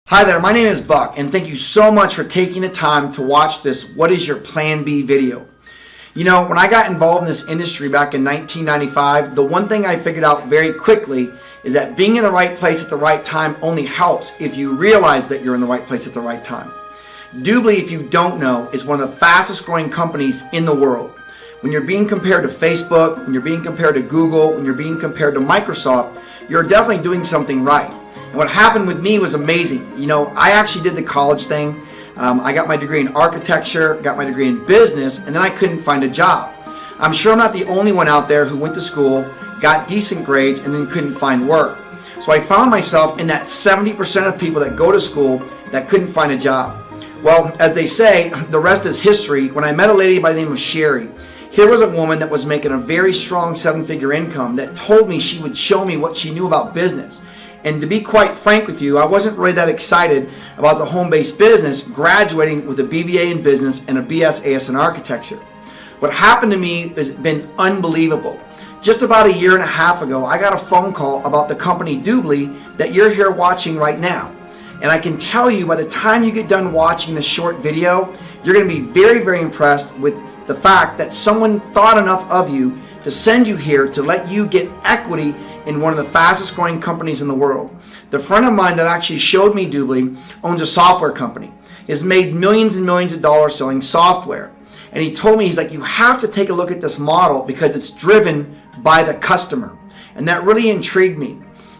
Hi there, my name is Buck, and thank you so much for taking the time to watch this What is Your Plan B video. You know, when I got involved in this industry back in 1995, the one thing I figured out very quickly is that being in the right place at the right time only helps if you realize that you're in the right place at the right time. DubLi, if you don't know, is one of the fastest growing companies in the world. When you're being compared to Facebook, when you're being compared to Google, when you're being compared to Microsoft, you're definitely doing something right. And what happened with me was amazing. You know, I actually did the college thing. I got my degree in architecture, got my degree in business, and then I couldn't find a job. I'm sure I'm not the only one out there who went to school, got decent grades, and then couldn't find work. So I found myself in that 70% of people that go to school that couldn't find a job. Well, as they say, the rest is history. When I met a lady by the name of Sherry, here was a woman that was making a very strong seven-figure income that told me she would show me what she knew about business. And to be quite frank with you, I wasn't really that excited about the home-based business, graduating with a BBA in business and a BSAS in architecture. What happened to me has been unbelievable. Just about a year and a half ago, I got a phone call about the company DubLi that you're here watching right now. And I can tell you, by the time you get done watching this short video, you're going to be very, very impressed with the fact that someone thought enough of you to send you here to let you get equity in one of the fastest growing companies in the world. The friend of mine that actually showed me DubLi owns a software company. He has made millions and millions of dollars selling software. And he told me, he's like, you have to take a look at this model because it's driven by the customer. And that really intrigued me.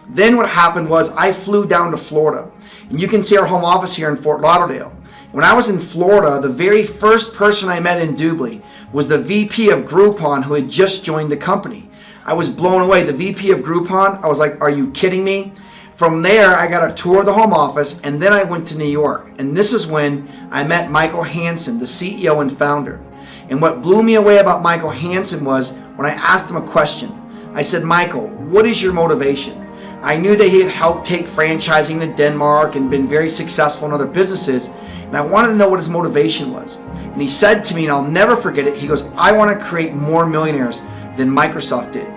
Then what happened was I flew down to Florida. And you can see our home office here in Fort Lauderdale. When I was in Florida, the very first person I met in DubLi was the VP of Groupon who had just joined the company. I was blown away. The VP of Groupon, I was like, are you kidding me? From there, I got a tour of the home office, and then I went to New York. And this is when I met Michael Hansen, the CEO and founder. And what blew me away about Michael Hansen was when I asked him a question. I said, Michael, what is your motivation? I knew that he had helped take franchising to Denmark and been very successful in other businesses, and I wanted to know what his motivation was. And he said to me, and I'll never forget it, he goes, I want to create more millionaires than Microsoft did.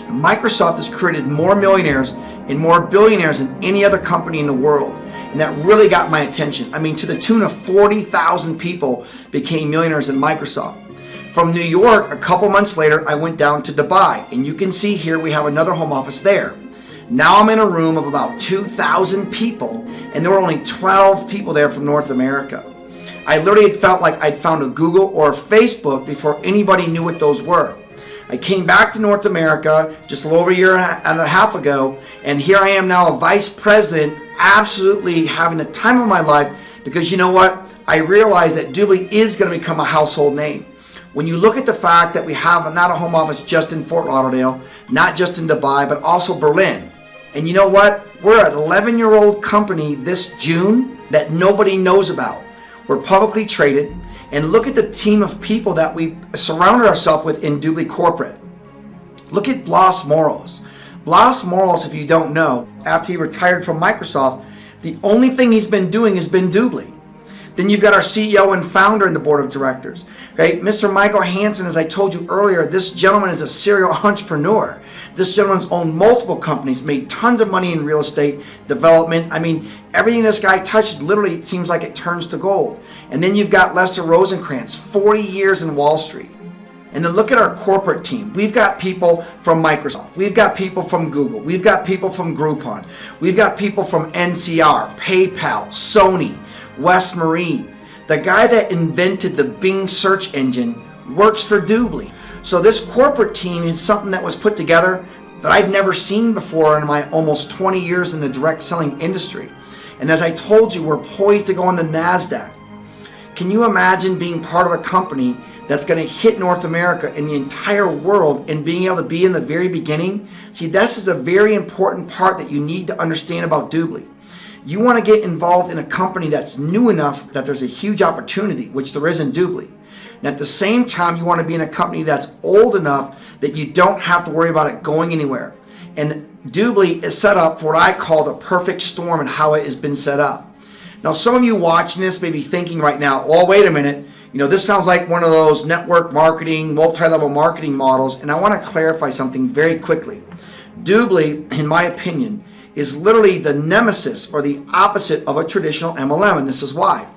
Microsoft has created more millionaires and more billionaires than any other company in the world. And that really got my attention. I mean, to the tune of 40,000 people became millionaires at Microsoft. From New York, a couple months later, I went down to Dubai. And you can see here we have another home office there. Now I'm in a room of about 2,000 people, and there were only 12 people there from North America. I literally felt like I'd found a Google or a Facebook before anybody knew what those were. I came back to North America just a little over a year and a half ago, and here I am now a vice president, absolutely having the time of my life, because you know what? I realized that DubLi is going to become a household name. When you look at the fact that we have not a home office just in Fort Lauderdale, not just in Dubai, but also Berlin. And you know what? We're an 11-year-old company this June that nobody knows about. We're publicly traded. And look at the team of people that we surrounded ourselves with in DubLi Corporate. Look at Blas Moros. Blas Moros, if you don't know, after he retired from Microsoft, the only thing he's been doing has been DubLi. Then you've got our CEO and founder in the board of directors. Okay, Mr. Michael Hansen, as I told you earlier, this gentleman is a serial entrepreneur. This gentleman's owned multiple companies, made tons of money in real estate development. I mean, everything this guy touches, literally, it seems like it turns to gold. And then you've got Lester Rosenkrantz, 40 years in Wall Street. And then look at our corporate team. We've got people from Microsoft. We've got people from Google. We've got people from Groupon. We've got people from NCR, PayPal, Sony, West Marine. The guy that invented the Bing search engine works for DubLi. So this corporate team is something that was put together that I'd never seen before in my almost 20 years in the direct selling industry. And as I told you, we're poised to go on the NASDAQ. Can you imagine being part of a company that's going to hit North America and the entire world and being able to be in the very beginning? See, this is a very important part that you need to understand about DubLi. You want to get involved in a company that's new enough that there's a huge opportunity, which there is in DubLi. And at the same time, you want to be in a company that's old enough that you don't have to worry about it going anywhere. And DubLi is set up for what I call the perfect storm and how it has been set up. Now, some of you watching this may be thinking right now, oh, wait a minute, you know, this sounds like one of those network marketing, multi-level marketing models, and I want to clarify something very quickly. DubLi, in my opinion, is literally the nemesis or the opposite of a traditional MLM, and this is why.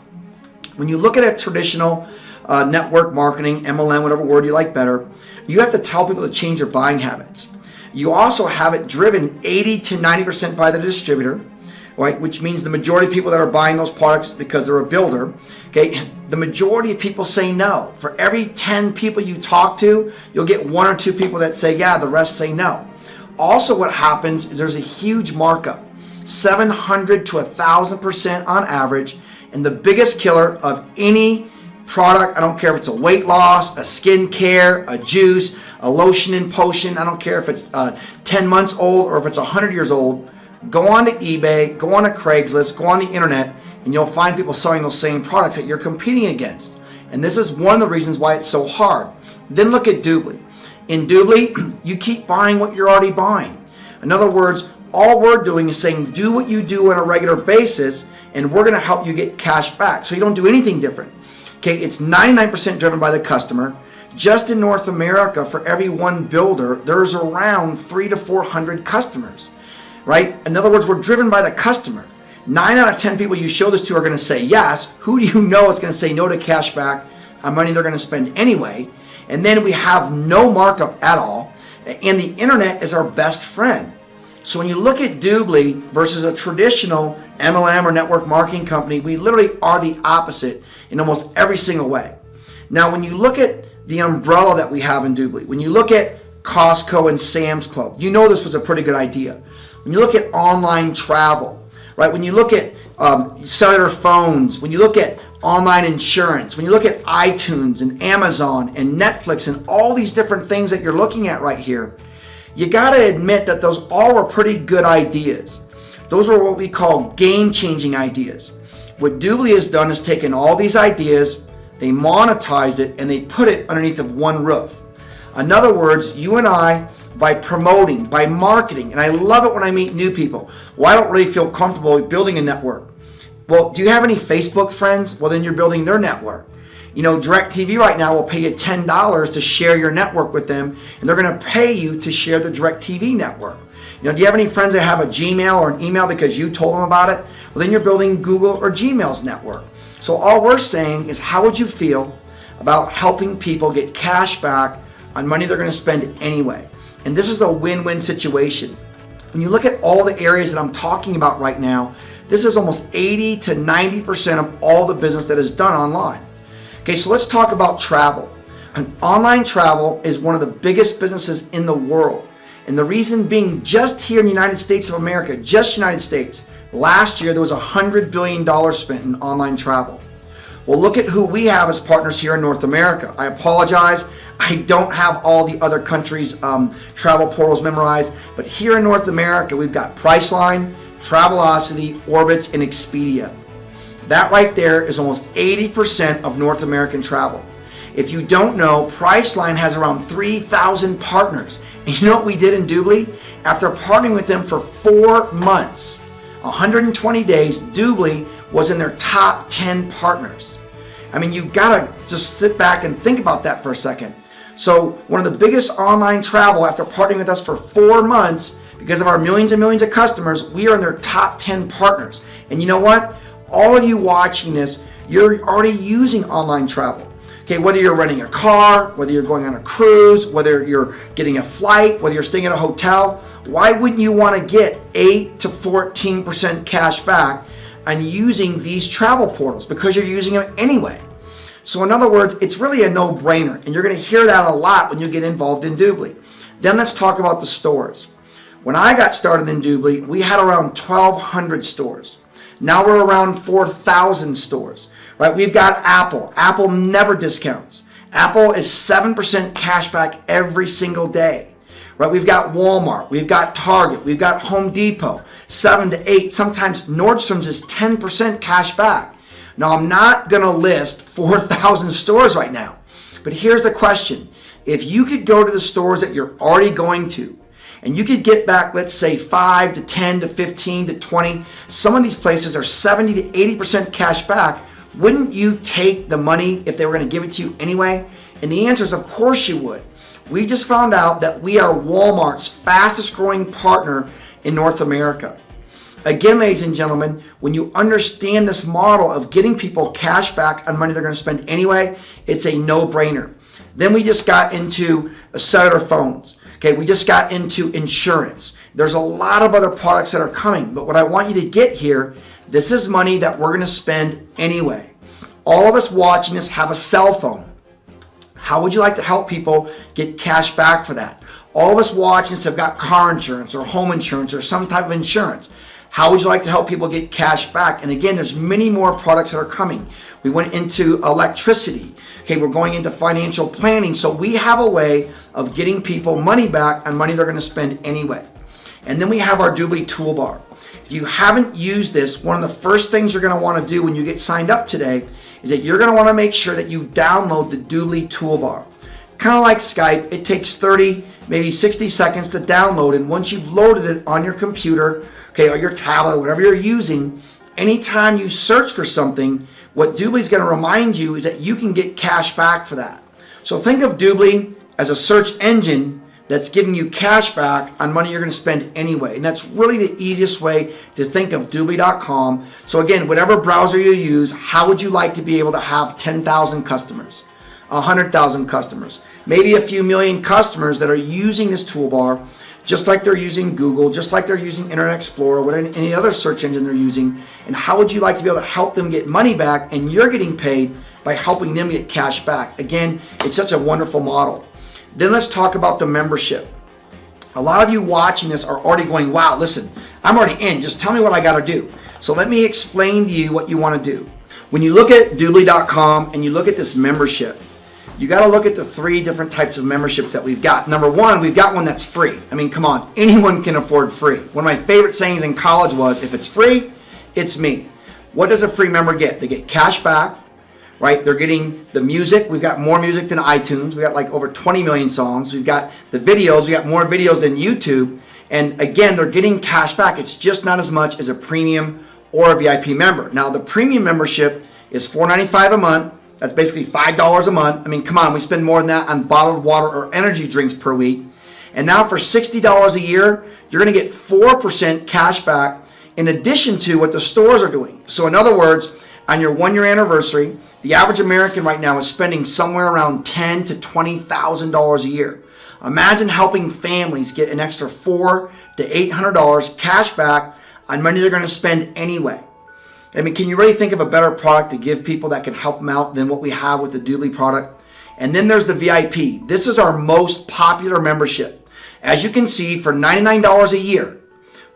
When you look at a traditional network marketing, MLM, whatever word you like better, you have to tell people to change their buying habits. You also have it driven 80 to 90% by the distributor, right? Which means the majority of people that are buying those products because they're a builder, okay? The majority of people say no. For every 10 people you talk to, you'll get 1 or 2 people that say yeah, the rest say no. Also what happens is there's a huge markup, 700 to 1,000% on average, and the biggest killer of any product, I don't care if it's a weight loss, a skin care, a juice, a lotion and potion, I don't care if it's 10 months old or if it's 100 years old, go on to eBay, go on to Craigslist, go on the internet, and you'll find people selling those same products that you're competing against. And this is one of the reasons why it's so hard. Then look at DubLi. In DubLi, you keep buying what you're already buying. In other words, all we're doing is saying do what you do on a regular basis, and we're going to help you get cash back. So you don't do anything different. Okay, it's 99% driven by the customer. Just in North America, for every one builder, there's around 300 to 400 customers, right? In other words, we're driven by the customer. 9 out of 10 people you show this to are going to say yes. Who do you know is going to say no to cash back on money they're going to spend anyway? And then we have no markup at all. And the internet is our best friend. So when you look at DubLi versus a traditional MLM or network marketing company, we literally are the opposite in almost every single way. Now, when you look at the umbrella that we have in DubLi, when you look at Costco and Sam's Club, you know this was a pretty good idea. When you look at online travel, right? When you look at cellular phones, when you look at online insurance, when you look at iTunes and Amazon and Netflix and all these different things that you're looking at right here, you got to admit that those all were pretty good ideas. Those were what we call game-changing ideas. What DubLi has done is taken all these ideas, they monetized it, and they put it underneath of one roof. In other words, you and I, by promoting, by marketing, and I love it when I meet new people. Well, I don't really feel comfortable building a network. Well, do you have any Facebook friends? Well, then you're building their network. You know, DirecTV right now will pay you $10 to share your network with them, and they're going to pay you to share the DirecTV network. You know, do you have any friends that have a Gmail or an email because you told them about it? Well, then you're building Google or Gmail's network. So all we're saying is, how would you feel about helping people get cash back on money they're going to spend anyway? And this is a win-win situation. When you look at all the areas that I'm talking about right now, this is almost 80 to 90% of all the business that is done online. Okay, so let's talk about travel. And online travel is one of the biggest businesses in the world. And the reason being, just here in the United States of America, just United States, last year there was $100 billion spent in online travel. Well, look at who we have as partners here in North America. I apologize, I don't have all the other countries' travel portals memorized, but here in North America, we've got Priceline, Travelocity, Orbitz, and Expedia. That right there is almost 80% of North American travel. If you don't know, Priceline has around 3,000 partners. And you know what we did in DubLi? After partnering with them for 4 months, 120 days, DubLi was in their top 10 partners. I mean, you gotta just sit back and think about that for a second. So one of the biggest online travel, after partnering with us for 4 months, because of our millions and millions of customers, we are in their top 10 partners. And you know what? All of you watching this, you're already using online travel. Okay, whether you're renting a car, whether you're going on a cruise, whether you're getting a flight, whether you're staying at a hotel, why wouldn't you want to get 8 to 14% cash back on using these travel portals? Because you're using them anyway. So in other words, it's really a no-brainer, and you're going to hear that a lot when you get involved in DubLi. Then let's talk about the stores. When I got started in DubLi, we had around 1,200 stores. Now we're around 4,000 stores. Right? We've got Apple. Apple never discounts. Apple is 7% cash back every single day. Right? We've got Walmart. We've got Target. We've got Home Depot. 7 to 8. Sometimes Nordstrom's is 10% cash back. Now I'm not going to list 4,000 stores right now. But here's the question. If you could go to the stores that you're already going to, and you could get back, let's say 5 to 10 to 15 to 20, some of these places are 70 to 80% cash back, wouldn't you take the money if they were going to give it to you anyway? And the answer is, of course you would. We just found out that we are Walmart's fastest growing partner in North America. Again, ladies and gentlemen, when you understand this model of getting people cash back on money they're going to spend anyway, it's a no-brainer. Then we just got into cellular phones. Okay, we just got into insurance. There's a lot of other products that are coming, but what I want you to get here, this is money that we're going to spend anyway. All of us watching this have a cell phone. How would you like to help people get cash back for that? All of us watching this have got car insurance or home insurance or some type of insurance. How would you like to help people get cash back? And again, there's many more products that are coming. We went into electricity. Okay, we're going into financial planning. So we have a way of getting people money back on money they're going to spend anyway. And then we have our DubLi toolbar. If you haven't used this, one of the first things you're going to want to do when you get signed up today is that you're going to want to make sure that you download the DubLi toolbar. Kind of like Skype, it takes 30, maybe 60 seconds to download, and once you've loaded it on your computer, okay, or your tablet, or whatever you're using, anytime you search for something, what DubLi is going to remind you is that you can get cash back for that. So think of DubLi as a search engine that's giving you cash back on money you're going to spend anyway. And that's really the easiest way to think of DubLi.com. So again, whatever browser you use, how would you like to be able to have 10,000 customers, 100,000 customers, maybe a few million customers that are using this toolbar, just like they're using Google, just like they're using Internet Explorer, whatever any other search engine they're using, and how would you like to be able to help them get money back and you're getting paid by helping them get cash back? Again, it's such a wonderful model. Then let's talk about the membership. A lot of you watching this are already going, wow, listen, I'm already in, just tell me what I got to do. So let me explain to you what you want to do. When you look at DubLi.com and you look at this membership, you got to look at the 3 different types of memberships that we've got. Number 1, we've got one that's free. I mean, come on, anyone can afford free. One of my favorite sayings in college was, if it's free, it's me. What does a free member get? They get cash back, right? They're getting the music. We've got more music than iTunes. We got like over 20 million songs. We've got the videos. We got more videos than YouTube. And again, they're getting cash back. It's just not as much as a premium or a VIP member. Now, the premium membership is $4.95 a month. That's basically $5 a month. I mean, come on, we spend more than that on bottled water or energy drinks per week. And now for $60 a year, you're going to get 4% cash back in addition to what the stores are doing. So in other words, on your 1-year anniversary, the average American right now is spending somewhere around $10,000 to $20,000 a year. Imagine helping families get an extra $400 to $800 cash back on money they're going to spend anyway. I mean, can you really think of a better product to give people that can help them out than what we have with the DubLi product? And then there's the VIP. This is our most popular membership. As you can see, for $99 a year,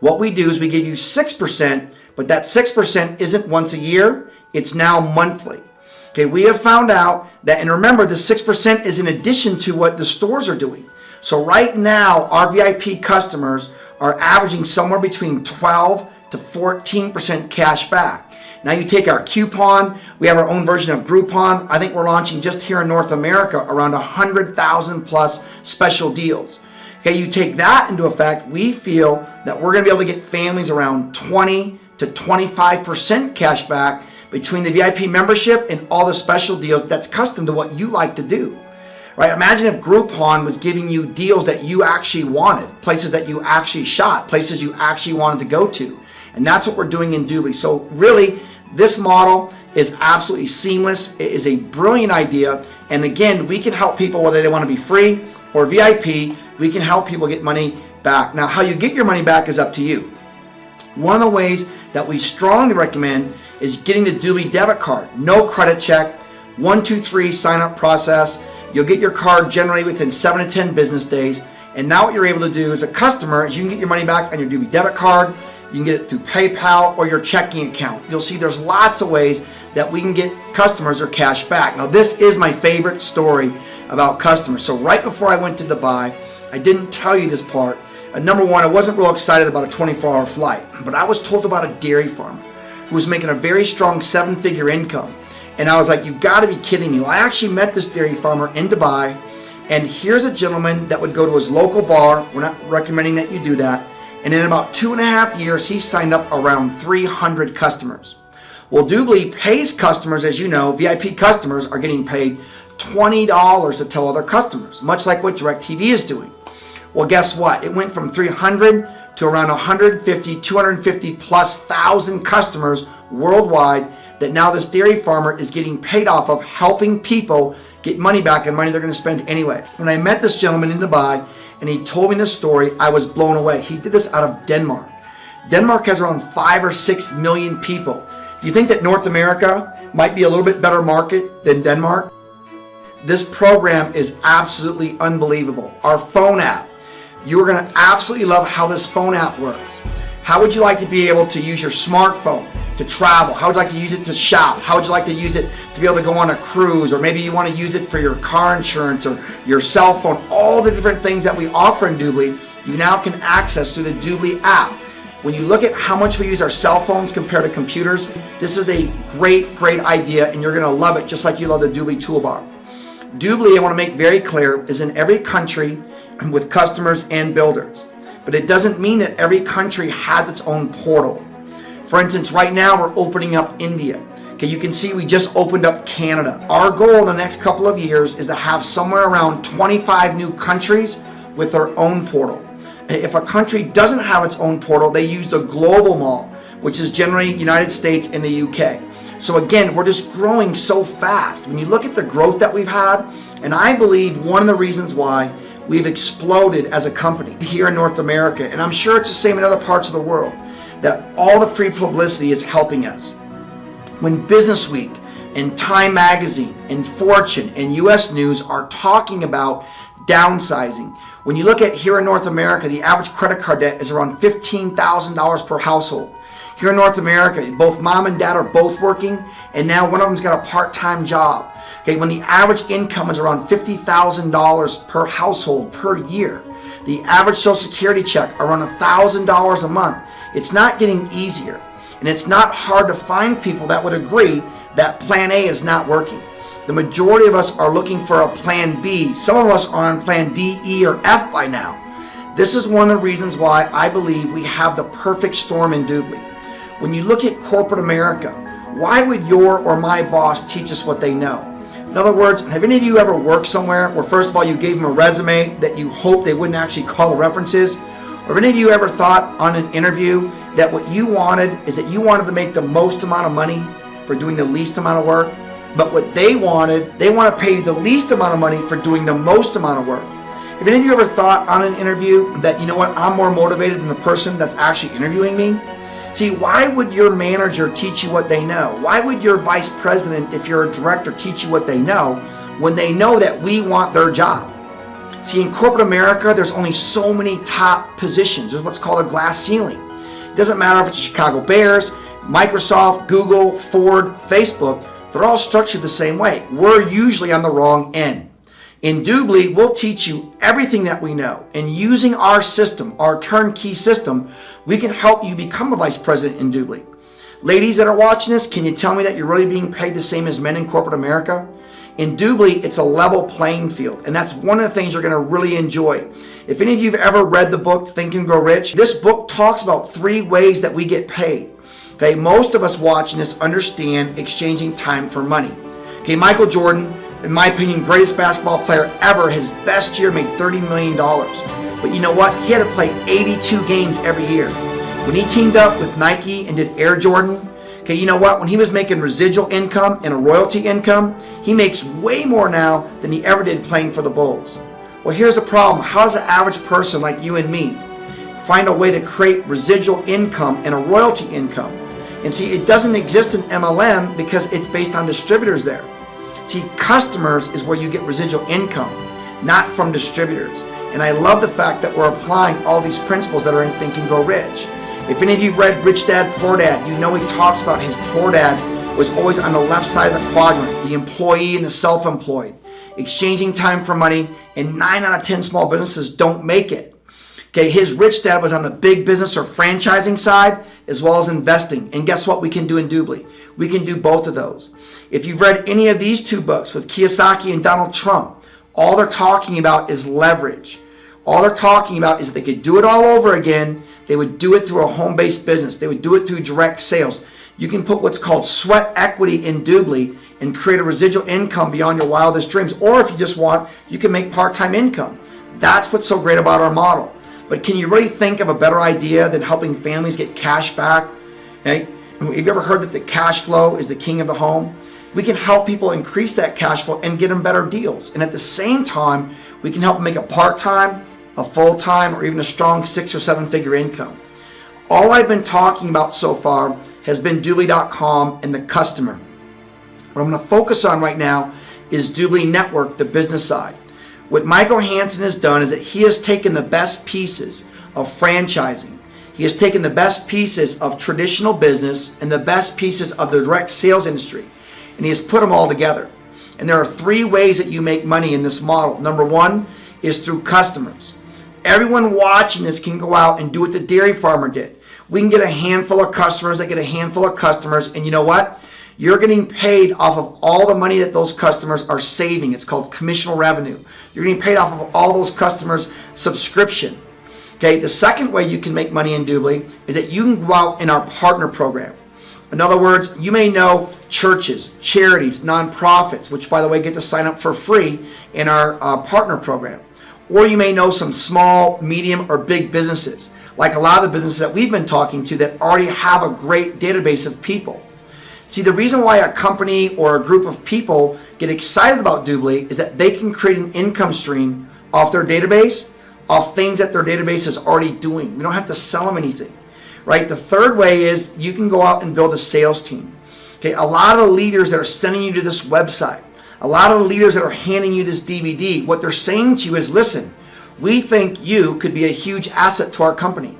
what we do is we give you 6%, but that 6% isn't once a year, it's now monthly. Okay, we have found out that, and remember, the 6% is in addition to what the stores are doing. So right now, our VIP customers are averaging somewhere between 12 to 14% cash back. Now you take our coupon, we have our own version of Groupon. I think we're launching just here in North America around 100,000 plus special deals. Okay, you take that into effect, we feel that we're gonna be able to get families around 20 to 25% cash back between the VIP membership and all the special deals that's custom to what you like to do. Right? Imagine if Groupon was giving you deals that you actually wanted, places that you actually shop, places you actually wanted to go to. And that's what we're doing in DubLi. So really, this model is absolutely seamless. It is a brilliant idea. And again, we can help people whether they want to be free or VIP. We can help people get money back. Now, how you get your money back is up to you. One of the ways that we strongly recommend is getting the DubLi debit card. No credit check, 1, 2, 3 sign up process. You'll get your card generally within 7 to 10 business days. And now what you're able to do as a customer is you can get your money back on your DubLi debit card. You can get it through PayPal or your checking account. You'll see there's lots of ways that we can get customers their cash back. Now, this is my favorite story about customers. So right before I went to Dubai, I didn't tell you this part. Number 1, I wasn't real excited about a 24-hour flight, but I was told about a dairy farmer who was making a very strong 7-figure income. And I was like, you've got to be kidding me. Well, I actually met this dairy farmer in Dubai, and here's a gentleman that would go to his local bar. We're not recommending that you do that. And in about 2.5 years, he signed up around 300 customers. Well, DubLi pays customers, as you know, VIP customers are getting paid $20 to tell other customers, much like what DirecTV is doing. Well, guess what? It went from 300 to around 150, 250 plus thousand customers worldwide that now this dairy farmer is getting paid off of helping people get money back and money they're going to spend anyway. When I met this gentleman in Dubai and he told me this story, I was blown away. He did this out of Denmark. Denmark has around 5 or 6 million people. Do you think that North America might be a little bit better market than Denmark? This program is absolutely unbelievable. Our phone app, you're going to absolutely love how this phone app works. How would you like to be able to use your smartphone to travel? How would you like to use it to shop? How would you like to use it to be able to go on a cruise? Or maybe you want to use it for your car insurance or your cell phone. All the different things that we offer in DubLi, you now can access through the DubLi app. When you look at how much we use our cell phones compared to computers, this is a great idea, and you're going to love it just like you love the DubLi toolbar. DubLi, I want to make very clear, is in every country with customers and builders. But it doesn't mean that every country has its own portal. For instance, right now we're opening up India. Okay, you can see we just opened up Canada. Our goal in the next couple of years is to have somewhere around 25 new countries with their own portal. If a country doesn't have its own portal, they use the global mall, which is generally United States and the UK. So again, we're just growing so fast. When you look at the growth that we've had, and I believe one of the reasons why we've exploded as a company here in North America, and I'm sure it's the same in other parts of the world, that all the free publicity is helping us. When Business Week and Time Magazine and Fortune and US News are talking about downsizing, when you look at here in North America, the average credit card debt is around $15,000 per household. Here in North America, both mom and dad are both working, and now one of them's got a part-time job. Okay, when the average income is around $50,000 per household per year, the average Social Security check around $1,000 a month, it's not getting easier. And it's not hard to find people that would agree that plan A is not working. The majority of us are looking for a plan B. Some of us are on plan D, E, or F by now. This is one of the reasons why I believe we have the perfect storm in DubLi. When you look at corporate America, why would your or my boss teach us what they know? In other words, have any of you ever worked somewhere where first of all you gave them a resume that you hope they wouldn't actually call the references? Or have any of you ever thought on an interview that what you wanted is that you wanted to make the most amount of money for doing the least amount of work? But what they want to pay you the least amount of money for doing the most amount of work. Have any of you ever thought on an interview that, you know what, I'm more motivated than the person that's actually interviewing me? See, why would your manager teach you what they know? Why would your vice president, if you're a director, teach you what they know when they know that we want their job? See, in corporate America, there's only so many top positions. There's what's called a glass ceiling. It doesn't matter if it's the Chicago Bears, Microsoft, Google, Ford, Facebook, they're all structured the same way. We're usually on the wrong end. In DubLi, we'll teach you everything that we know. And using our system, our turnkey system, we can help you become a vice president in DubLi. Ladies that are watching this, can you tell me that you're really being paid the same as men in corporate America? In DubLi, it's a level playing field, and that's one of the things you're going to really enjoy. If any of you have ever read the book Think and Grow Rich, this book talks about 3 ways that we get paid. Okay, most of us watching this understand exchanging time for money. Okay, Michael Jordan, in my opinion, greatest basketball player ever, his best year made $30 million. But you know what? He had to play 82 games every year. When he teamed up with Nike and did Air Jordan, okay, you know what? When he was making residual income and a royalty income, he makes way more now than he ever did playing for the Bulls. Well, here's the problem. How does an average person like you and me find a way to create residual income and a royalty income? And see, it doesn't exist in MLM because it's based on distributors there. See, customers is where you get residual income, not from distributors. And I love the fact that we're applying all these principles that are in Think and Grow Rich. If any of you have read Rich Dad, Poor Dad, you know he talks about his poor dad was always on the left side of the quadrant, the employee and the self-employed, exchanging time for money, and 9 out of 10 small businesses don't make it. Okay, his rich dad was on the big business or franchising side as well as investing. And guess what we can do in DubLi? We can do both of those. If you've read any of these 2 books with Kiyosaki and Donald Trump, all they're talking about is leverage. All they're talking about is they could do it all over again. They would do it through a home-based business. They would do it through direct sales. You can put what's called sweat equity in DubLi and create a residual income beyond your wildest dreams. Or if you just want, you can make part-time income. That's what's so great about our model. But can you really think of a better idea than helping families get cash back? Okay? Have you ever heard that the cash flow is the king of the home? We can help people increase that cash flow and get them better deals. And at the same time, we can help them make a part-time, a full-time, or even a strong 6 or 7 figure income. All I've been talking about so far has been DubLi.com and the customer. What I'm going to focus on right now is DubLi Network, the business side. What Michael Hansen has done is that he has taken the best pieces of franchising. He has taken the best pieces of traditional business and the best pieces of the direct sales industry, and he has put them all together. And there are 3 ways that you make money in this model. Number 1 is through customers. Everyone watching this can go out and do what the dairy farmer did. We can get a handful of customers that get a handful of customers, and you know what? You're getting paid off of all the money that those customers are saving. It's called commissional revenue. You're getting paid off of all those customers' subscription. Okay, the second way you can make money in DubLi is that you can go out in our partner program. In other words, you may know churches, charities, nonprofits, which by the way get to sign up for free in our partner program. Or you may know some small, medium, or big businesses, like a lot of the businesses that we've been talking to that already have a great database of people. See, the reason why a company or a group of people get excited about DubLi is that they can create an income stream off their database, off things that their database is already doing. We don't have to sell them anything, right? The third way is you can go out and build a sales team. Okay, a lot of the leaders that are sending you to this website, a lot of the leaders that are handing you this DVD, what they're saying to you is, listen, we think you could be a huge asset to our company.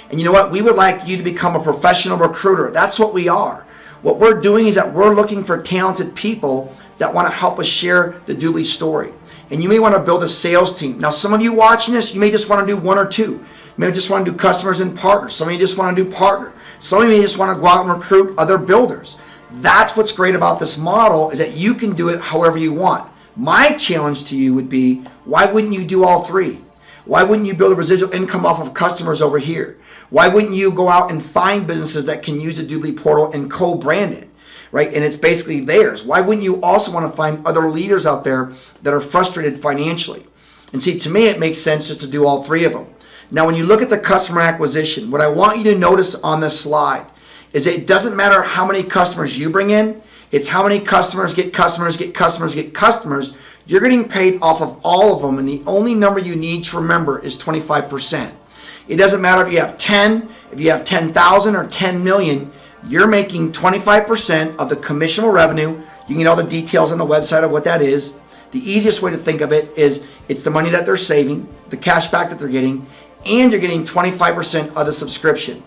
And you know what? We would like you to become a professional recruiter. That's what we are. What we're doing is that we're looking for talented people that want to help us share the DubLi story. And you may want to build a sales team. Now, some of you watching this, you may just want to do 1 or 2. You may just want to do customers and partners. Some of you just want to do partner. Some of you may just want to go out and recruit other builders. That's what's great about this model, is that you can do it however you want. My challenge to you would be, why wouldn't you do all 3? Why wouldn't you build a residual income off of customers over here? Why wouldn't you go out and find businesses that can use the DubLi portal and co-brand it, right? And it's basically theirs. Why wouldn't you also want to find other leaders out there that are frustrated financially? And see, to me, it makes sense just to do all 3 of them. Now, when you look at the customer acquisition, what I want you to notice on this slide is that it doesn't matter how many customers you bring in. It's how many customers get customers get customers get customers. You're getting paid off of all of them, and the only number you need to remember is 25%. It doesn't matter if you have 10, if you have 10,000 or 10 million, you're making 25% of the commissionable revenue. You can get all the details on the website of what that is. The easiest way to think of it is it's the money that they're saving, the cash back that they're getting, and you're getting 25% of the subscription.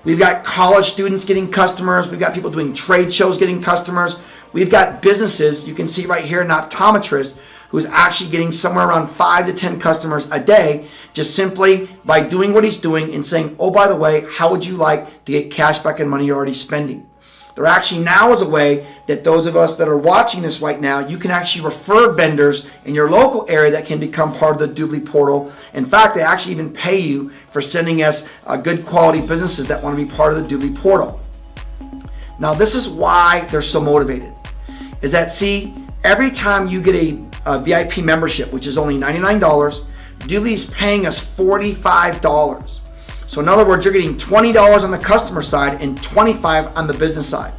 We've got college students getting customers. We've got people doing trade shows getting customers. We've got businesses, you can see right here, an optometrist who's actually getting somewhere around 5 to 10 customers a day, just simply by doing what he's doing and saying, oh, by the way, how would you like to get cash back and money you're already spending? There actually now is a way that those of us that are watching this right now, you can actually refer vendors in your local area that can become part of the DubLi portal. In fact, they actually even pay you for sending us good quality businesses that want to be part of the DubLi portal. Now, this is why they're so motivated, is that, see, every time you get a VIP membership, which is only $99, DubLi is paying us $45. So in other words, you're getting $20 on the customer side and $25 on the business side.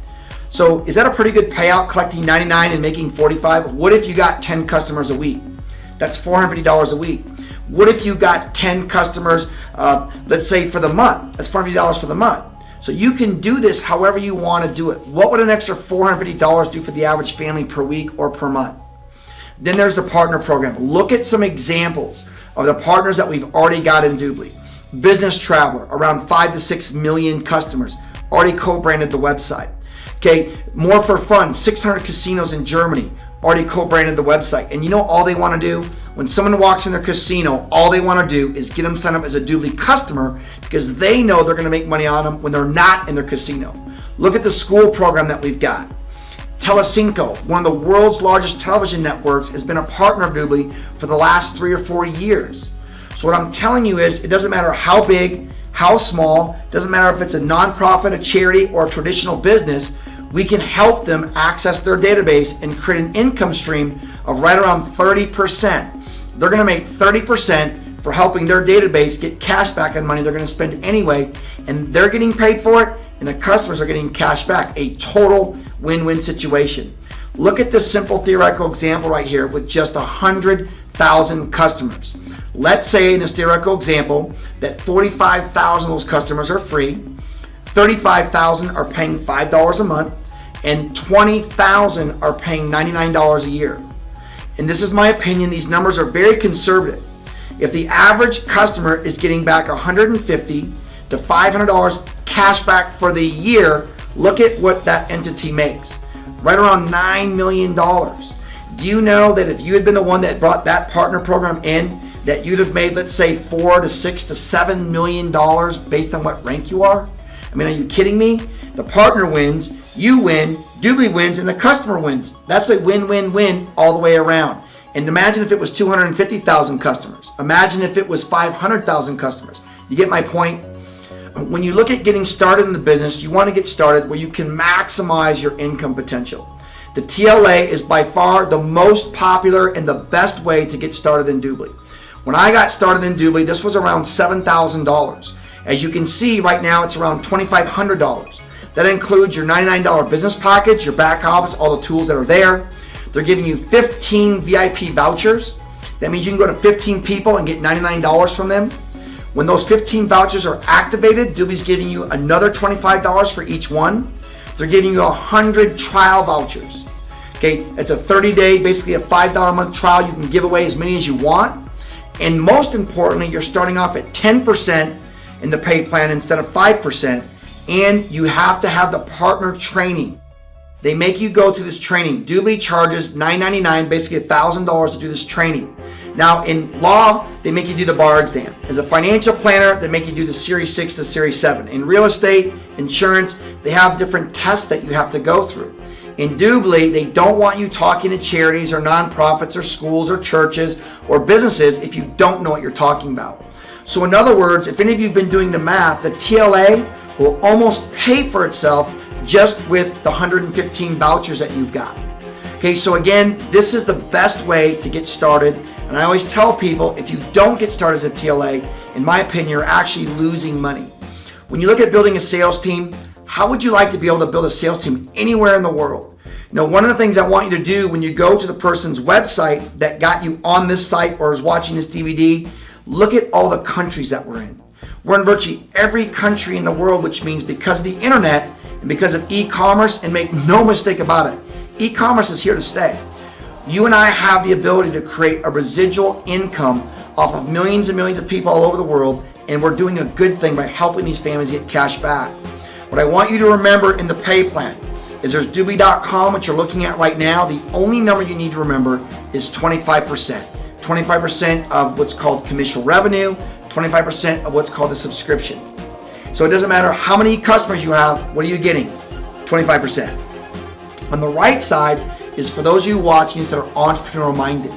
So is that a pretty good payout, collecting $99 and making $45? What if you got 10 customers a week? That's $450 a week. What if you got 10 customers, let's say for the month? That's $450 for the month. So you can do this however you want to do it. What would an extra $450 do for the average family per week or per month? Then there's the partner program. Look at some examples of the partners that we've already got in DubLi. Business Traveler, around 5 to 6 million customers, already co-branded the website. Okay, More for Fun, 600 casinos in Germany, already co-branded the website. And you know all they want to do? When someone walks in their casino, all they want to do is get them signed up as a DubLi customer, because they know they're going to make money on them when they're not in their casino. Look at the school program that we've got. Telecinco, one of the world's largest television networks, has been a partner of DubLi for the last 3 or 4 years. So what I'm telling you is, it doesn't matter how big, how small, it doesn't matter if it's a nonprofit, a charity, or a traditional business, we can help them access their database and create an income stream of right around 30%. They're going to make 30% for helping their database get cash back on money they're going to spend anyway, and they're getting paid for it, and the customers are getting cash back. A total win-win situation. Look at this simple theoretical example right here with just 100,000 customers. Let's say in this theoretical example that 45,000 of those customers are free, 35,000 are paying $5 a month, and 20,000 are paying $99 a year. And this is my opinion, these numbers are very conservative. If the average customer is getting back $150 to $500 cash back for the year, look at what that entity makes. Right around $9 million. Do you know that if you had been the one that brought that partner program in, that you'd have made, let's say, $4 to $6 to $7 million based on what rank you are? I mean, are you kidding me? The partner wins, you win, DubLi wins, and the customer wins. That's a win-win-win all the way around. And imagine if it was 250,000 customers. Imagine if it was 500,000 customers. You get my point? When you look at getting started in the business, you want to get started where you can maximize your income potential. The TLA is by far the most popular and the best way to get started in DubLi. When I got started in DubLi, this was around $7,000. As you can see right now, it's around $2,500. That includes your $99 business package, your back office, all the tools that are there. They're giving you 15 VIP vouchers. That means you can go to 15 people and get $99 from them. When those 15 vouchers are activated, DubLi's giving you another $25 for each one. They're giving you 100 trial vouchers. Okay, it's a 30-day, basically a $5 a month trial. You can give away as many as you want. And most importantly, you're starting off at 10% in the pay plan instead of 5%. And you have to have the partner training. They make you go to this training. DubLi charges $9.99, basically $1,000 to do this training. Now in law, they make you do the bar exam. As a financial planner, they make you do the Series 6 to Series 7. In real estate, insurance, they have different tests that you have to go through. In DubLi, they don't want you talking to charities or nonprofits or schools or churches or businesses if you don't know what you're talking about. So in other words, if any of you have been doing the math, the TLA will almost pay for itself just with the 115 vouchers that you've got. Okay, so again, this is the best way to get started. And I always tell people, if you don't get started as a TLA, in my opinion, you're actually losing money. When you look at building a sales team, how would you like to be able to build a sales team anywhere in the world? You know, one of the things I want you to do when you go to the person's website that got you on this site or is watching this DVD, look at all the countries that we're in. We're in virtually every country in the world, which means because of the internet and because of e-commerce, and make no mistake about it, e-commerce is here to stay. You and I have the ability to create a residual income off of millions and millions of people all over the world, and we're doing a good thing by helping these families get cash back. What I want you to remember in the pay plan is there's DubLi.com, which you're looking at right now. The only number you need to remember is 25%. 25% of what's called commission revenue, 25% of what's called a subscription. So it doesn't matter how many customers you have, what are you getting? 25%. On the right side is for those of you watching that are entrepreneurial minded.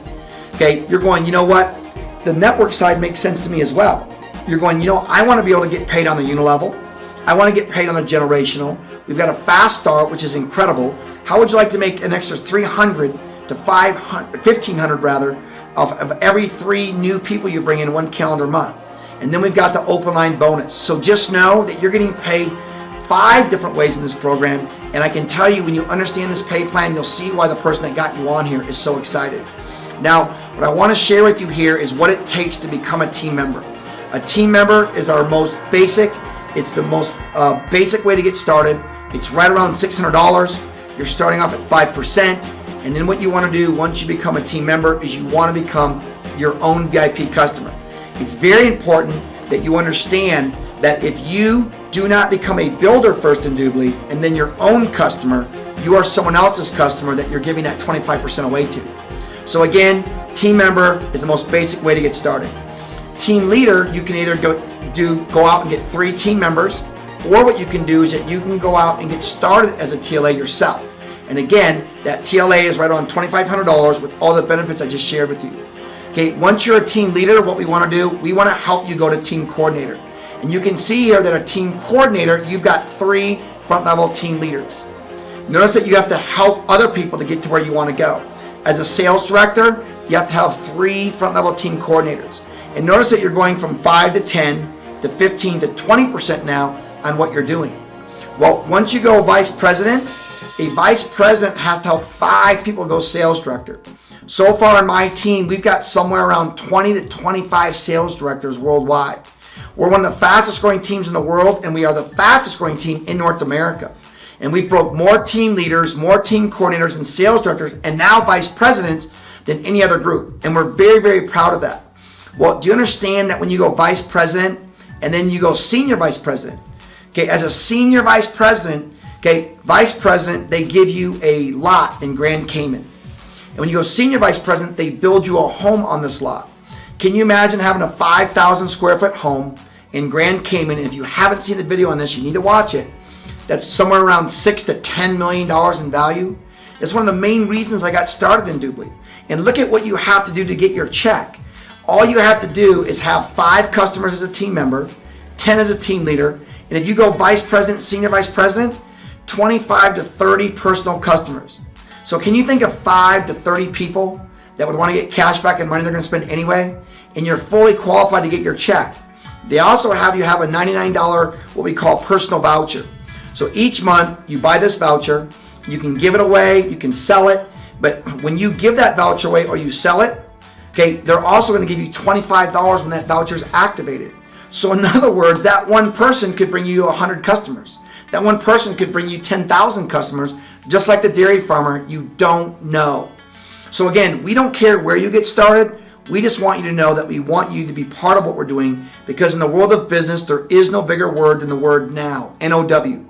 Okay, you're going, you know what? The network side makes sense to me as well. You're going, you know, I want to be able to get paid on the unilevel. I want to get paid on the generational. We've got a fast start, which is incredible. How would you like to make an extra 300 to 500, 1,500 rather, of every 3 new people you bring in one calendar month? And then we've got the open line bonus. So just know that you're getting paid 5 different ways in this program. And I can tell you, when you understand this pay plan, you'll see why the person that got you on here is so excited. Now, what I want to share with you here is what it takes to become a team member. A team member is our most basic. It's the most basic way to get started. It's right around $600. You're starting off at 5%. And then what you want to do once you become a team member is you want to become your own VIP customer. It's very important that you understand that if you do not become a builder first in DubLi and then your own customer, you are someone else's customer that you're giving that 25% away to. So again, team member is the most basic way to get started. Team leader, you can either go out and get 3 team members, or what you can do is that you can go out and get started as a TLA yourself. And again, that TLA is right on $2,500 with all the benefits I just shared with you. Okay, once you're a team leader, what we want to do, we want to help you go to team coordinator. And you can see here that a team coordinator, you've got 3 front level team leaders. Notice that you have to help other people to get to where you want to go. As a sales director, you have to have 3 front level team coordinators. And notice that you're going from 5 to 10 to 15 to 20% now on what you're doing. Well, once you go vice president, a vice president has to help 5 people go sales director. So far on my team, we've got somewhere around 20 to 25 sales directors worldwide. We're one of the fastest growing teams in the world, and we are the fastest growing team in North America. And we've broke more team leaders, more team coordinators and sales directors, and now vice presidents than any other group. And we're very, very proud of that. Well, do you understand that when you go vice president and then you go senior vice president, okay, as a senior vice president, okay, vice president, they give you a lot in Grand Cayman. And when you go senior vice president, they build you a home on this lot. Can you imagine having a 5,000 square foot home in Grand Cayman? And if you haven't seen the video on this, you need to watch it. That's somewhere around $6 to $10 million in value. It's one of the main reasons I got started in DubLi. And look at what you have to do to get your check. All you have to do is have 5 customers as a team member, 10 as a team leader, and if you go vice president, senior vice president, 25 to 30 personal customers. So can you think of 5 to 30 people that would want to get cash back and money they're going to spend anyway, and you're fully qualified to get your check? They also have you have a $99 what we call personal voucher. So each month you buy this voucher, you can give it away, you can sell it, but when you give that voucher away or you sell it, okay, they're also going to give you $25 when that voucher is activated. So in other words, that one person could bring you 100 customers. That one person could bring you 10,000 customers, just like the dairy farmer you don't know. So again, we don't care where you get started. We just want you to know that we want you to be part of what we're doing, because in the world of business, there is no bigger word than the word now, N-O-W.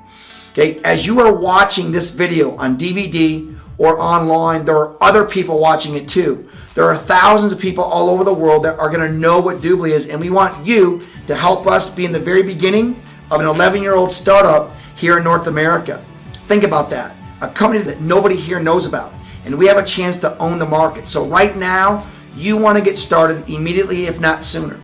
Okay, as you are watching this video on DVD or online, there are other people watching it too. There are thousands of people all over the world that are going to know what DubLi is, and we want you to help us be in the very beginning of an 11-year-old startup here in North America. Think about that. A company that nobody here knows about, and we have a chance to own the market. So right now, you want to get started immediately, if not sooner.